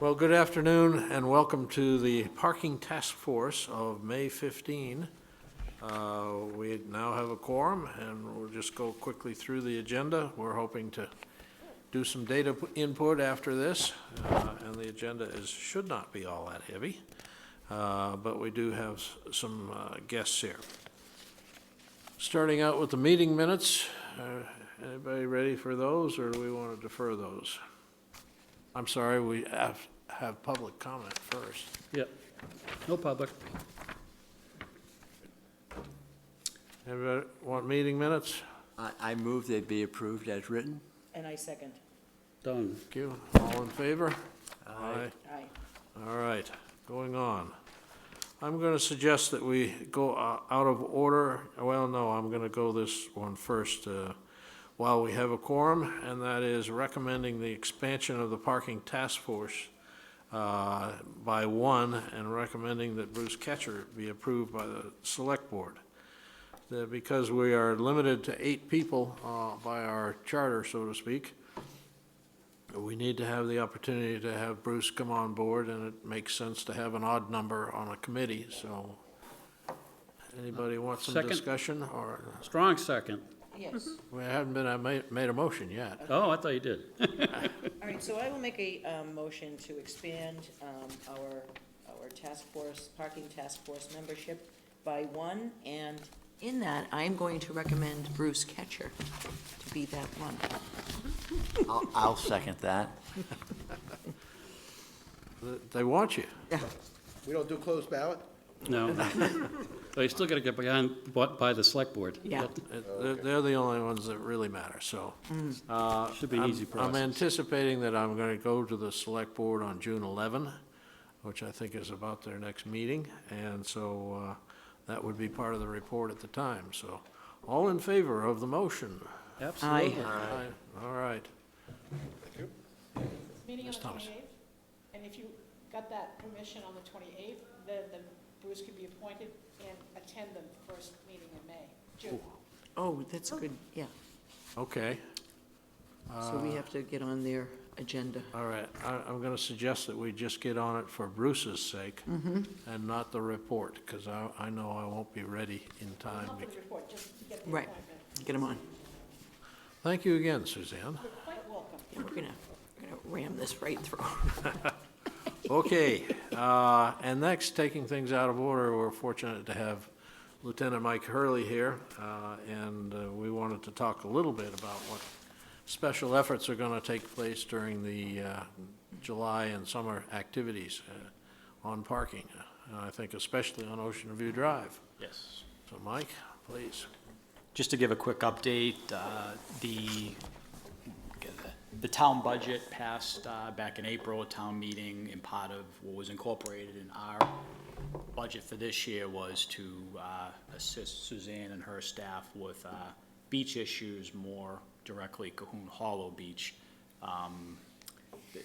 Well, good afternoon and welcome to the Parking Task Force of May 15. We now have a quorum and we'll just go quickly through the agenda. We're hoping to do some data input after this, and the agenda should not be all that heavy, but we do have some guests here. Starting out with the meeting minutes, anybody ready for those, or do we want to defer those? I'm sorry, we have public comment first. Yep, no public. Anybody want meeting minutes? I move they be approved as written. And I second. Done. Thank you. All in favor? Aye. Aye. All right, going on. I'm going to suggest that we go out of order. Well, no, I'm going to go this one first while we have a quorum, and that is recommending the expansion of the parking task force by one, and recommending that Bruce Ketcher be approved by the select board. Because we are limited to 8 people by our charter, so to speak, we need to have the opportunity to have Bruce come on board, and it makes sense to have an odd number on a committee, so anybody want some Second. discussion, or Strong second. Yes. we haven't made a motion yet. Oh, I thought you did. All right, so I will make a motion to expand our task force, parking task force membership by 1, and in that, I'm going to recommend Bruce Ketcher to be that one. I'll second that. They want you. We don't do closed ballot? No. But you still got to get by the select board. Yeah. They're the only ones that really matter, so. Should be an easy I'm process. anticipating that I'm going to go to the select board on June 11, which I think is about their next meeting, and so that would be part of the report at the time. So, all in favor of the motion? Absolutely. Aye. All right. Meeting on Ms. the Thomas. 28th, and if you got that permission on the 28th, then Bruce could be appointed and attend the first meeting in May, June. Oh, that's a good, yeah. Okay, So we have to get on their agenda. all right. I'm going to suggest that we just get on it for Bruce's sake and not the report, because I know I won't be ready in time. Not for the report, just to get the Right. appointment. Get them on. Thank you again, Suzanne. You're quite welcome. Yeah, we're gonna ram this right through. Okay, and next, taking things out of order, we're fortunate to have Lieutenant Mike Hurley here, and we wanted to talk a little bit about what special efforts are going to take place during the July and summer activities on parking, and I think especially on Ocean View Drive. Yes. So Mike, please. Just to give a quick update, the town budget passed back in April, a town meeting, and part of what was incorporated in our budget for this year was to assist Suzanne and her staff with beach issues, more directly Cahoon Hollow Beach.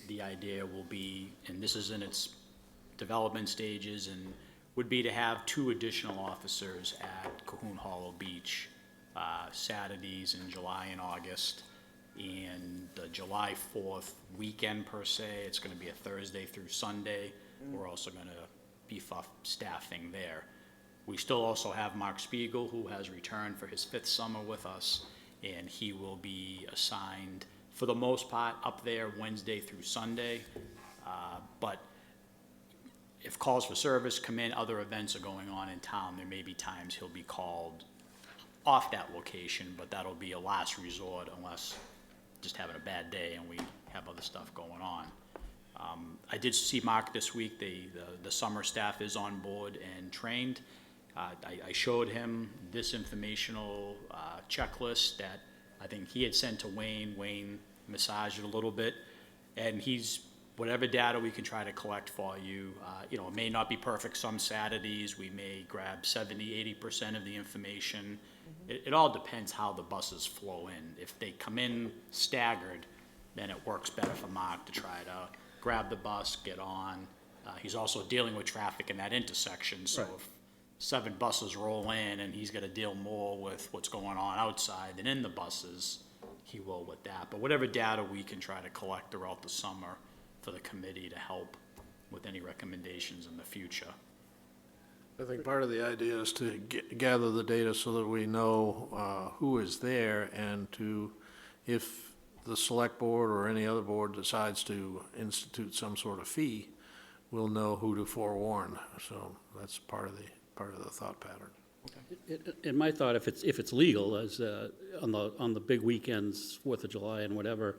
The idea will be, and this is in its development stages, and would be to have 2 additional officers at Cahoon Hollow Beach Saturdays in July and August. And the July 4th weekend per se, it's going to be a Thursday through Sunday. We're also going to beef up staffing there. We still also have Mark Spiegel, who has returned for his 5th summer with us, and he will be assigned, for the most part, up there Wednesday through Sunday. But if calls for service come in, other events are going on in town, there may be times he'll be called off that location, but that'll be a last resort unless just having a bad day and we have other stuff going on. I did see Mark this week. The summer staff is on board and trained. I showed him this informational checklist that I think he had sent to Wayne. Wayne massaged it a little bit, and whatever data we can try to collect for you. It may not be perfect some Saturdays. We may grab 70–80% of the information. It all depends how the buses flow in. If they come in staggered, then it works better for Mark to try to grab the bus, get on. He's also dealing with traffic in that intersection, so Right. if 7 buses roll in and he's got to deal more with what's going on outside than in the buses, he will with that. But whatever data we can try to collect throughout the summer, for the committee to help with any recommendations in the future. I think part of the idea is to gather the data so that we know who is there, and to, if the select board or any other board decides to institute some sort of fee, we'll know who to forewarn. So that's part of the thought pattern. In my thought, if it's legal, as on the big weekends, 4th of July and whatever,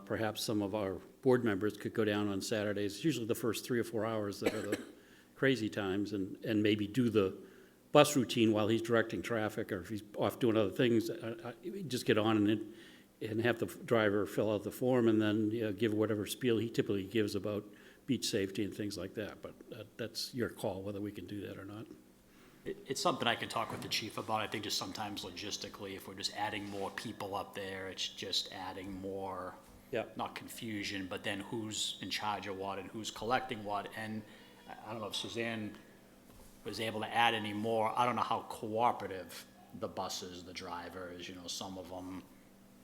perhaps some of our board members could go down on Saturdays, usually the first 3 or 4 hours that are the crazy times, and maybe do the bus routine while he's directing traffic, or if he's off doing other things, just get on and have the driver fill out the form, and then give whatever spiel he typically gives about beach safety and things like that. But that's your call, whether we can do that or not. It's something I can talk with the chief about. I think just sometimes logistically, if we're just adding more people up there, it's just adding more, Yeah. not confusion, but then who's in charge of what and who's collecting what. And I don't know if Suzanne was able to add any more. I don't know how cooperative the buses, the drivers, some of them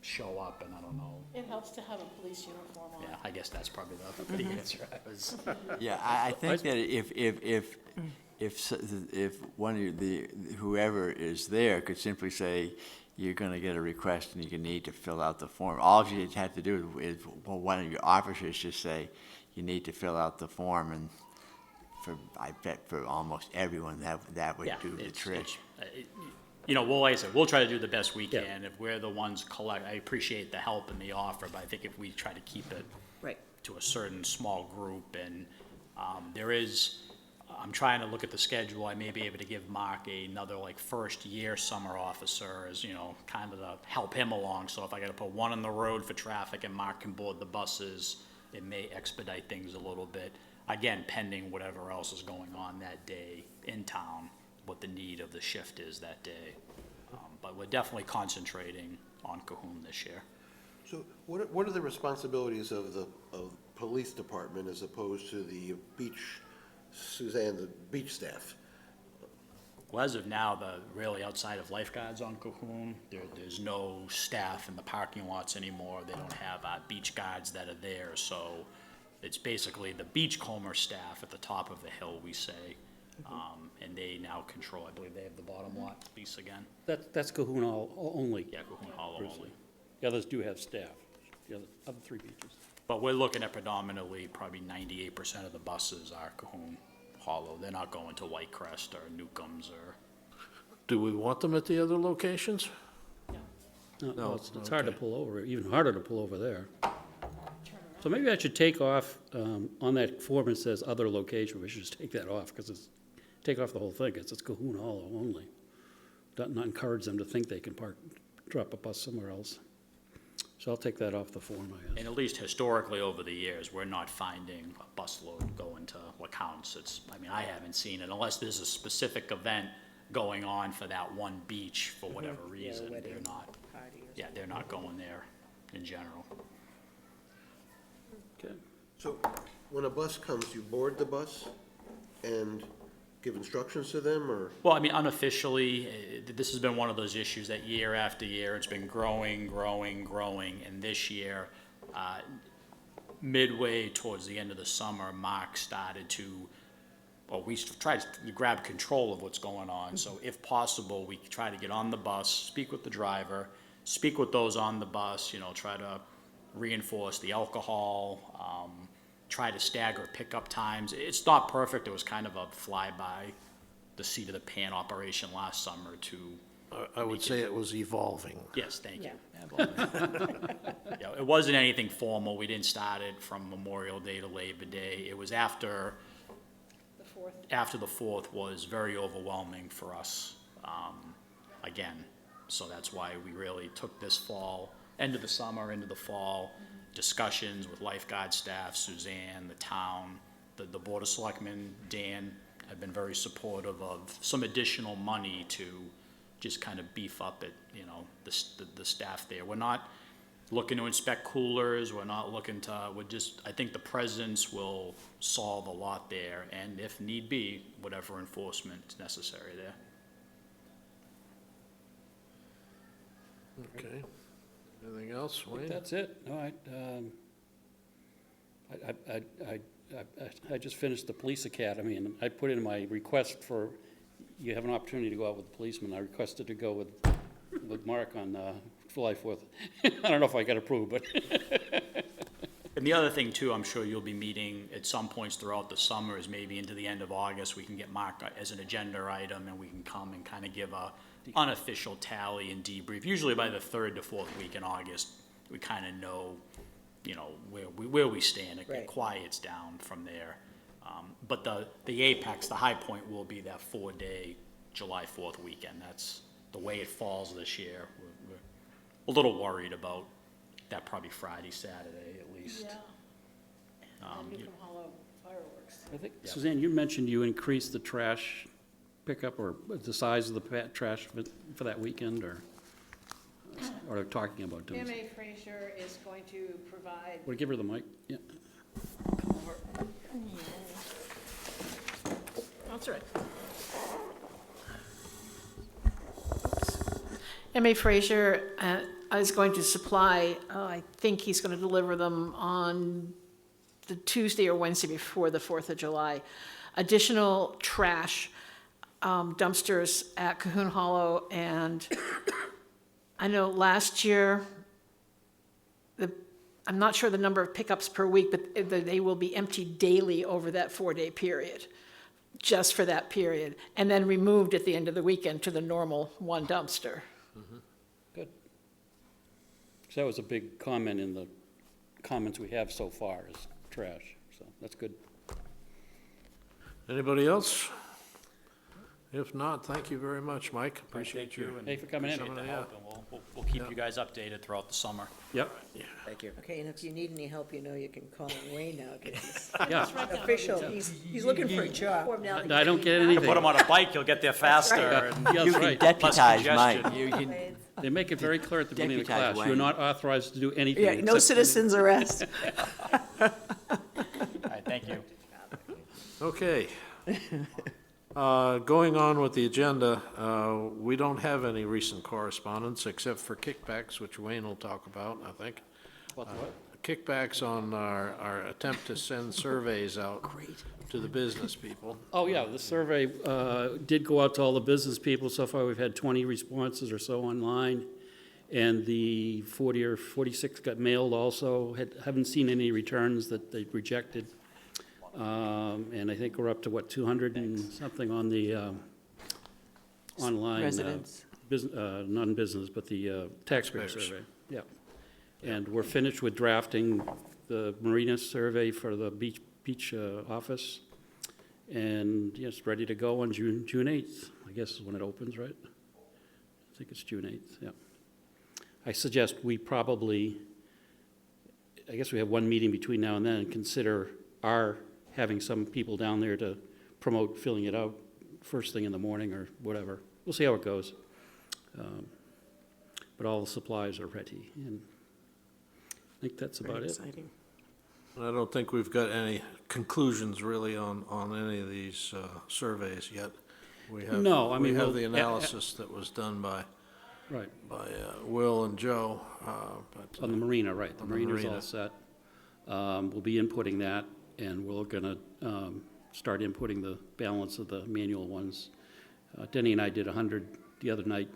show up, and I don't know. It helps to have a police uniform on. Yeah, I guess that's probably the answer. Yeah, I think that if one of whoever is there could simply say, you're gonna get a request and you need to fill out the form. All you have to do is, one of your officers just say, you need to fill out the form, and I bet for almost everyone, that would do the trick. Like I said, we'll try to do the best we Yeah. can. If we're the ones I appreciate the help and the offer, but I think if we try to keep it Right. to a certain small group, and I'm trying to look at the schedule, I may be able to give Mark another first year summer officer as, kind of to help him along. So if I gotta put one on the road for traffic and Mark can board the buses, it may expedite things a little bit. Again, pending whatever else is going on that day in town, what the need of the shift is that day. But we're definitely concentrating on Cahoon this year. So what are the responsibilities of the police department as opposed to the the beach staff? Well, as of now, really outside of lifeguards on Cahoon, there's no staff in the parking lots anymore. They don't have beach guards that are there, so it's basically the beachcomber staff at the top of the hill, we say. And they now control, I believe they have the bottom lot lease again. That's Cahoon only. Yeah, Cahoon Hollow Bruce. only. The others do have staff, the other 3 beaches. But we're looking at predominantly, probably 98% of the buses are Cahoon Hollow. They're not going to Whitecrest or Newcomb's or. Do we want them at the other locations? No, No, it's hard to okay. pull over, even harder to pull over there. So maybe I should take off, on that form it says other location, we should just take that off, because take off the whole thing, it's Cahoon Hollow only. Not encourage them to think they can drop a bus somewhere else. So I'll take that off the form, I guess. And at least historically over the years, we're not finding a busload going to LaCounce. I haven't seen it unless there's a specific event going on for that one beach for whatever reason. wedding. They're not, Party or yeah, they're not going there in general. Okay. So when a bus comes, you board the bus and give instructions to them, or? Well, unofficially, this has been one of those issues that year after year, it's been growing, and this year, midway towards the end of the summer, Mark started to, we tried to grab control of what's going on, so if possible, we try to get on the bus, speak with the driver, speak with those on the bus, try to reinforce the alcohol, try to stagger pickup times. It's not perfect. It was kind of a flyby, the seat of the pan operation last summer to, I would say it was evolving. yes, thank you. Yeah. Yeah, it wasn't anything formal. We didn't start it from Memorial Day to Labor Day. It was after the 4th was very overwhelming for us, again. So that's why we really took this fall, end of the summer, into the fall, discussions with lifeguard staff, Suzanne, the town, the Board of Selectmen, Dan, have been very supportive of some additional money to just kind of beef up it, the staff there. We're not looking to inspect coolers, we're not looking to, I think the presence will solve a lot there, and if need be, whatever enforcement is necessary there. Okay. Anything else, I think Wayne? that's it. All right. I just finished the police academy, and I put in my request for, you have an opportunity to go out with the policeman. I requested to go with Mark on July 4th. I don't know if I got approved, but And the other thing too, I'm sure you'll be meeting at some points throughout the summer, is maybe into the end of August, we can get marked as an agenda item, and we can come and kind of give a unofficial tally and debrief. Usually by the 3rd to 4th week in August, we kind of know, where we stand. It Right. quiets down from there. But the apex, the high point will be that 4-day July 4th weekend. That's the way it falls this year. We're a little worried about that, probably Friday, Saturday at least. Yeah. And Newcomb Hollow fireworks. I think, Suzanne, you mentioned you increased the trash pickup or the size of the trash for that weekend, or talking about doing something. M.A. Fraser is going to provide, Want to give her the mic? Yeah. that's right. M.A. Fraser is going to supply, I think he's going to deliver them on the Tuesday or Wednesday before the 4th of July, additional trash dumpsters at Cahoon Hollow. And I know last year, I'm not sure the number of pickups per week, but they will be emptied daily over that 4-day period, just for that period, and then removed at the end of the weekend to the normal one dumpster. Good. So that was a big comment in the comments we have so far, is trash, so that's good. Anybody else? If not, thank you very much, Mike. Appreciate you. Hey, for coming in. Coming in, yeah. We'll keep you guys updated throughout the summer. Yep, Thank you. Okay, and if you need any help, you know you can call Wayne now, 'cause he's yeah. official, he's looking for a job. I don't get anything. Put them on a bike, you'll get there faster. and Yeah, You that's can right. deputize congestion. Mike. You can, They make it very clear at the beginning of the Deputize class, you're Wayne. not authorized to do anything. Yeah, no except- citizens arrest. All right, thank you. Okay. Going on with the agenda, we don't have any recent correspondence except for kickbacks, which Wayne will talk about, I think. What? Kickbacks on our attempt to send surveys out to the business people. Oh, yeah, the survey did go out to all the business people. So far, we've had 20 responses or so online, and the 40 or 46 got mailed also. Haven't seen any returns that they rejected. And I think we're up to, 200 and something on the online. Residents. Non-business, but the taxpayer Taxpayers. survey, yeah. And we're finished with drafting the marina survey for the beach office. And yes, ready to go on June 8th, I guess is when it opens, right? I think it's June 8th, yeah. I suggest we probably, I guess we have one meeting between now and then, and consider having some people down there to promote filling it out first thing in the morning or whatever. We'll see how it goes. But all the supplies are ready, and I think that's about it. I don't think we've got any conclusions really on any of these surveys yet. We have, No, I mean, we have well, the analysis that was done by Right, Will and Joe, but on the marina, right, the On the marina's marina. all set. We'll be inputting that, and we're gonna start inputting the balance of the manual ones. Denny and I did 100 the other night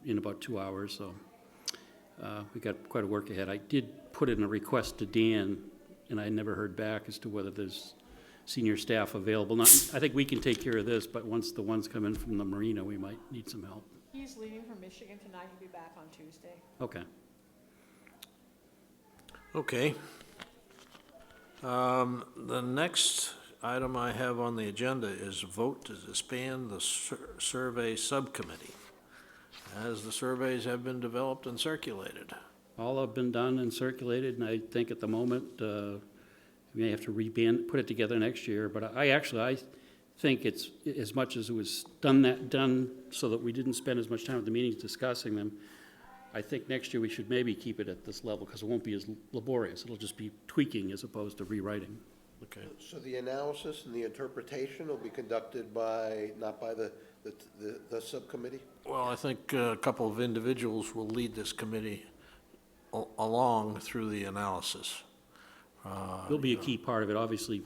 in about 2 hours, so we got quite a work ahead. I did put in a request to Dan, and I never heard back as to whether there's senior staff available. I think we can take care of this, but once the ones come in from the marina, we might need some help. He's leaving for Michigan tonight, he'll be back on Tuesday. Okay. okay. The next item I have on the agenda is vote to disband the survey subcommittee, as the surveys have been developed and circulated. All have been done and circulated, and I think at the moment, we may have to put it together next year, but I think it's, as much as it was done so that we didn't spend as much time at the meetings discussing them, I think next year we should maybe keep it at this level, because it won't be as laborious. It'll just be tweaking as opposed to rewriting. Okay. So the analysis and the interpretation will be conducted not by the subcommittee? Well, I think a couple of individuals will lead this committee along through the analysis. Will be a key part of it, obviously,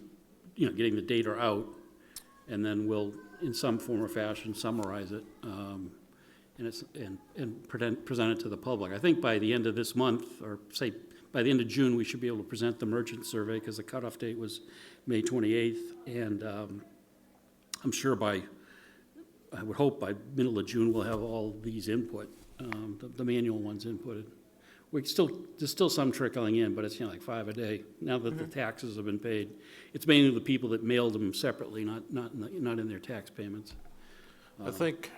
getting the data out, and then we'll, in some form or fashion, summarize it, and present it to the public. I think by the end of this month, or say, by the end of June, we should be able to present the merchant survey, because the cutoff date was May 28th, and I'm sure I would hope by middle of June, we'll have all these input, the manual ones inputted. There's still some trickling in, but it's, like 5 a day. Now that the taxes have been paid, it's mainly the people that mailed them separately, not in their tax payments. I think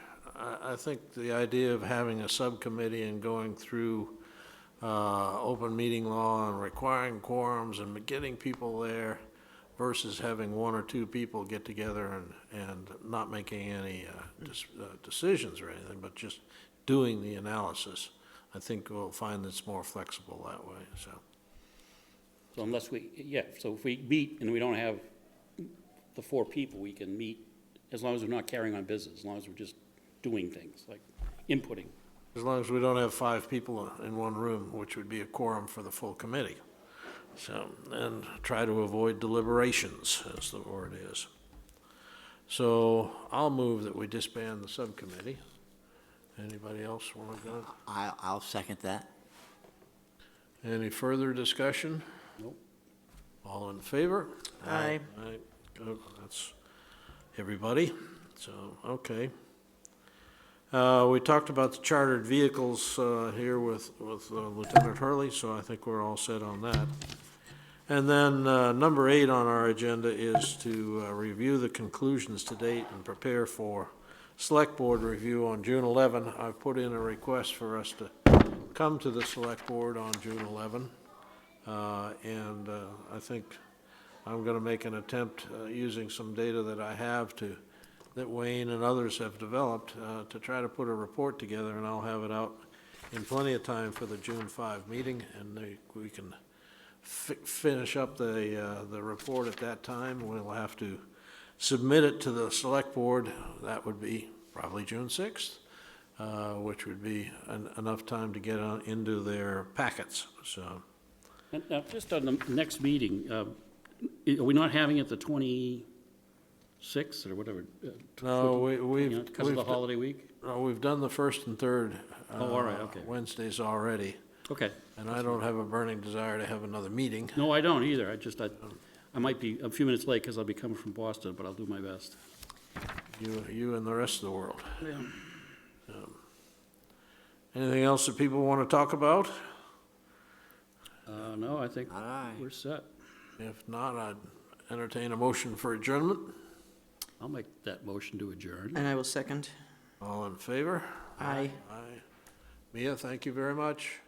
the idea of having a subcommittee and going through open meeting law and requiring quorums and getting people there versus having one or two people get together and not making any decisions or anything, but just doing the analysis, I think we'll find it's more flexible that way, so. So unless so if we meet and we don't have the 4 people, we can meet as long as we're not carrying on business, as long as we're just doing things, like inputting. As long as we don't have 5 people in one room, which would be a quorum for the full committee. So, and try to avoid deliberations, as the word is. So I'll move that we disband the subcommittee. Anybody else want to go? I'll second that. Any further discussion? Nope. All in favor? Aye. Aye, good, that's everybody, so, okay. We talked about the chartered vehicles here with Lieutenant Hurley, so I think we're all set on that. And then number 8 on our agenda is to review the conclusions to date and prepare for Select Board review on June 11. I've put in a request for us to come to the Select Board on June 11. And I think I'm going to make an attempt using some data that I have that Wayne and others have developed to try to put a report together, and I'll have it out in plenty of time for the June 5 meeting, and we can finish up the report at that time. We'll have to submit it to the Select Board. That would be probably June 6th, which would be enough time to get into their packets, so. And now, just on the next meeting, are we not having it the 26th or whatever? No, we've. Because of the holiday week? We've done the 1st and 3rd. Oh, all right, okay. Wednesdays already, Okay. and I don't have a burning desire to have another meeting. No, I don't either. I might be a few minutes late because I'll be coming from Boston, but I'll do my best. You and the rest of the world. Yeah. Anything else that people want to talk about? No, I think All right. we're set. If not, I'd entertain a motion for adjournment. I'll make that motion to adjourn. And I will second. All in favor? Aye. Aye. Mia, thank you very much.